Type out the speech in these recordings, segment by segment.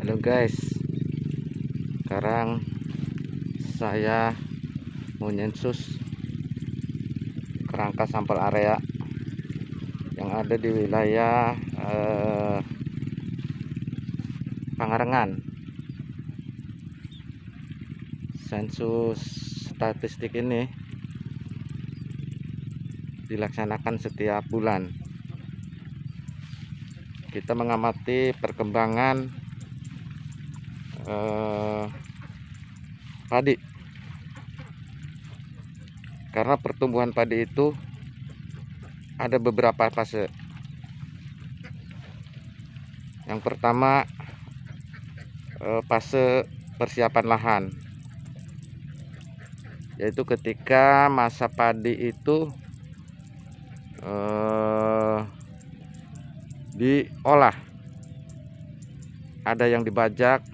Halo guys, sekarang saya mau nyensus kerangka sampel area yang ada di wilayah Pangarengan. Sensus statistik ini dilaksanakan setiap bulan. Kita mengamati perkembangan padi, karena pertumbuhan padi itu ada beberapa fase. Yang pertama, fase persiapan lahan, yaitu ketika masa padi itu diolah. Ada yang dibajak,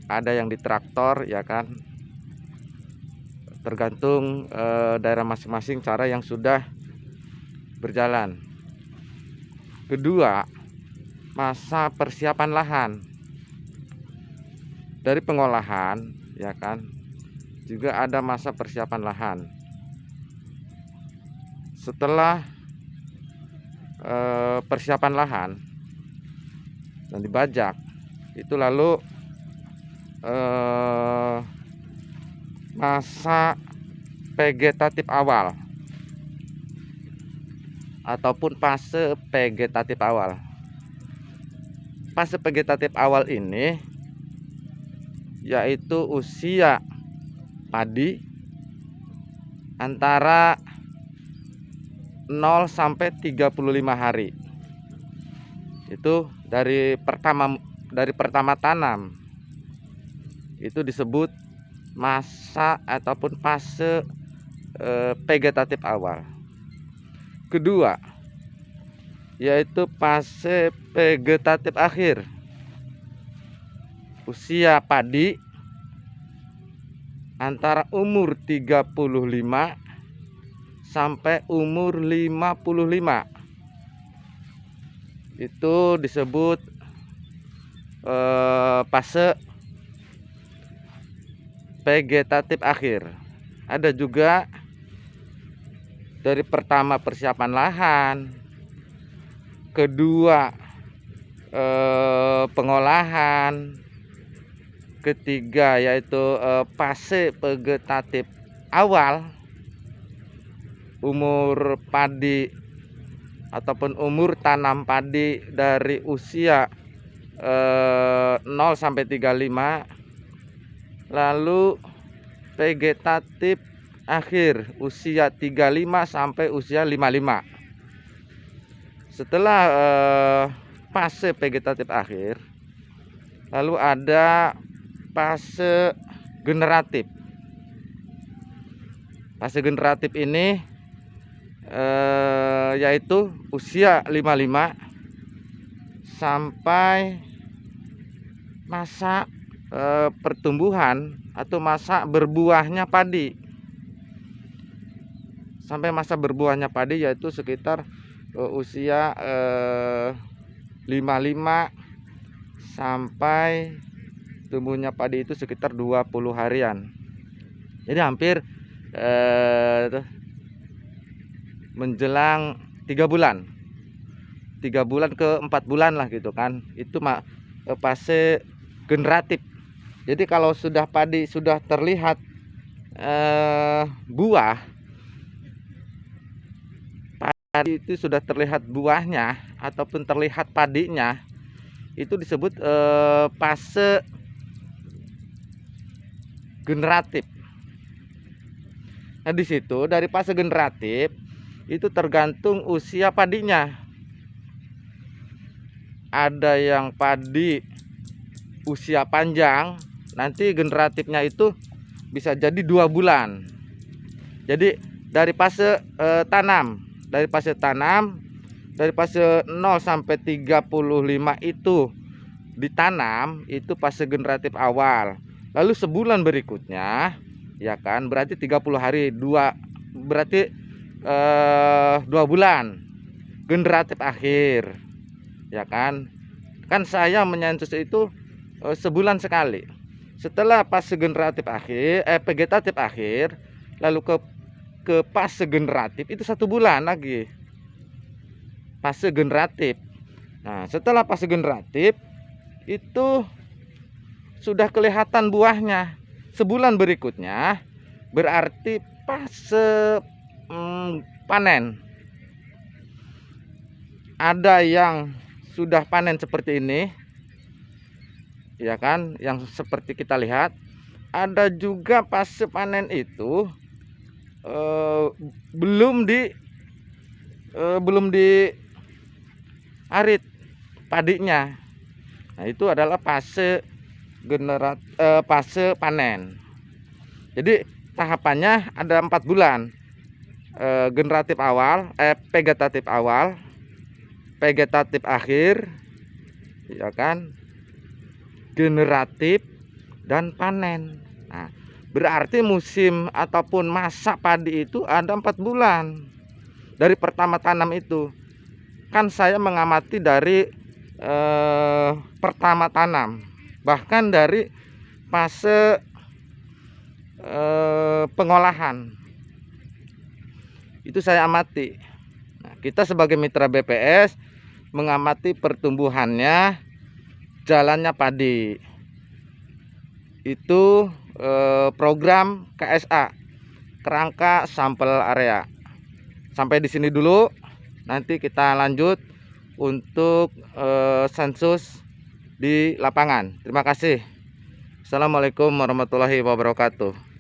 ada yang ditraktor, ya kan, tergantung daerah masing-masing cara yang sudah berjalan. Kedua, masa persiapan lahan. Dari pengolahan, ya kan, juga ada masa persiapan lahan. Setelah persiapan lahan dan dibajak, itu lalu masa vegetatif awal ataupun fase vegetatif awal. Fase vegetatif awal ini yaitu usia padi antara 0 sampai 35 hari. Itu dari pertama tanam. Itu disebut masa ataupun fase vegetatif awal. Kedua, yaitu fase vegetatif akhir. Usia padi antara umur 35 sampai umur 55. Itu disebut fase vegetatif akhir. Ada juga dari pertama persiapan lahan, kedua pengolahan, ketiga yaitu fase vegetatif awal. Umur padi ataupun umur tanam padi dari usia 0 sampai 35. Lalu vegetatif akhir usia 35 sampai usia 55. Setelah fase vegetatif akhir, lalu ada fase generatif. Fase generatif ini yaitu usia 55 sampai masa pertumbuhan atau masa berbuahnya padi. Sampai masa berbuahnya padi yaitu sekitar usia 55 sampai tumbuhnya padi itu sekitar 20 harian. Jadi hampir menjelang 3 bulan. 3 bulan ke 4 bulan lah gitu kan. Itu fase generatif. Jadi kalau sudah padi sudah terlihat buah, padi itu sudah terlihat buahnya ataupun terlihat padinya, itu disebut fase generatif. Nah, di situ dari fase generatif itu tergantung usia padinya. Ada yang padi usia panjang, nanti generatifnya itu bisa jadi 2 bulan. Jadi dari fase tanam, dari fase 0 sampai 35 itu ditanam, itu fase generatif awal. Lalu sebulan berikutnya, ya kan, berarti 30 hari, berarti 2 bulan generatif akhir, ya kan. Kan saya menyensus itu sebulan sekali. Setelah fase generatif akhir, vegetatif akhir, lalu ke fase generatif itu 1 bulan lagi. Fase generatif. Nah, setelah fase generatif itu sudah kelihatan buahnya. Sebulan berikutnya berarti fase panen. Ada yang sudah panen seperti ini, ya kan, yang seperti kita lihat. Ada juga fase panen itu belum di arit padinya. Nah, itu adalah fase fase panen. Jadi tahapannya ada 4 bulan. Generatif awal, vegetatif awal, vegetatif akhir, ya kan, generatif, dan panen. Nah, berarti musim ataupun masa padi itu ada 4 bulan dari pertama tanam itu. Kan saya mengamati dari pertama tanam, bahkan dari fase pengolahan itu saya amati. Nah, kita sebagai mitra BPS mengamati pertumbuhannya, jalannya padi. Itu program KSA, kerangka sampel area. Sampai di sini dulu. Nanti kita lanjut untuk sensus di lapangan. Terima kasih. Assalamualaikum warahmatullahi wabarakatuh.